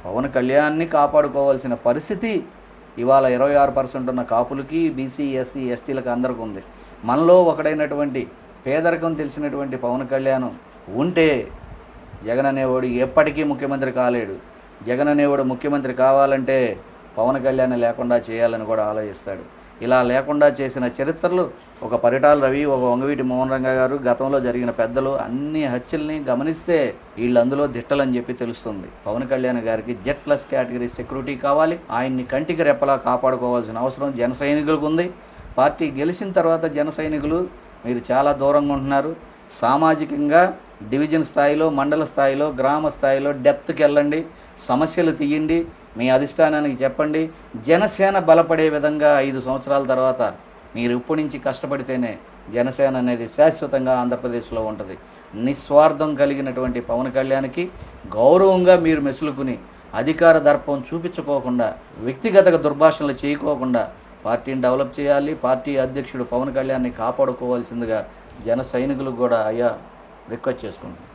పవన్ కళ్యాణ్ని కాపాడుకోవాల్సిన పరిస్థితి ఇవాళ 26% ఉన్న కాపులకి, బీసీ, ఎస్సీ, ఎస్టీలకు అందరికీ ఉంది. మనలో ఒకడైనటువంటి పేదరికం తెలిసినటువంటి పవన్ కళ్యాణ్ ఉంటే జగన్ అనేవాడు ఎప్పటికీ ముఖ్యమంత్రి కాలేడు. జగన్ అనేవాడు ముఖ్యమంత్రి కావాలంటే పవన్ కళ్యాణ్ లేకుండా చేయాలని కూడా ఆలోచిస్తాడు. ఇలా లేకుండా చేసిన చరిత్రలు ఒక పరిటాల రవి, ఒక వంగవీటి మోహన్ రంగా గారు, గతంలో జరిగిన పెద్దలు అన్ని హత్యల్ని గమనిస్తే వీళ్ళు అందులో దిట్టలని చెప్పి తెలుస్తుంది. పవన్ కళ్యాణ్ గారికి జెడ్ ప్లస్ కేటగిరీ సెక్యూరిటీ కావాలి. ఆయన్ని కంటికి రెప్పలా కాపాడుకోవాల్సిన అవసరం జన సైనికులకు ఉంది. పార్టీ గెలిచిన తర్వాత జన సైనికులు మీరు చాలా దూరంగా ఉంటున్నారు. సామాజికంగా డివిజన్ స్థాయిలో, మండల స్థాయిలో, గ్రామ స్థాయిలో డెప్త్కి వెళ్ళండి, సమస్యలు తీయండి, మీ అధిష్టానానికి చెప్పండి. జనసేన బలపడే విధంగా 5 సంవత్సరాల తర్వాత మీరు ఇప్పటి నుంచి కష్టపడితేనే జనసేన అనేది శాశ్వతంగా ఆంధ్రప్రదేశ్లో ఉంటుంది. నిస్వార్థం కలిగినటువంటి పవన్ కళ్యాణ్కి గౌరవంగా మీరు మెసులుకుని అధికార దర్పం చూపించుకోకుండా, వ్యక్తిగత దుర్భాషణలు చేయకోకుండా పార్టీని డెవలప్ చేయాలి. పార్టీ అధ్యక్షుడు పవన్ కళ్యాణ్ని కాపాడుకోవాల్సిందిగా జన సైనికులకు కూడా రిక్వెస్ట్ చేసుకుంటున్నాను.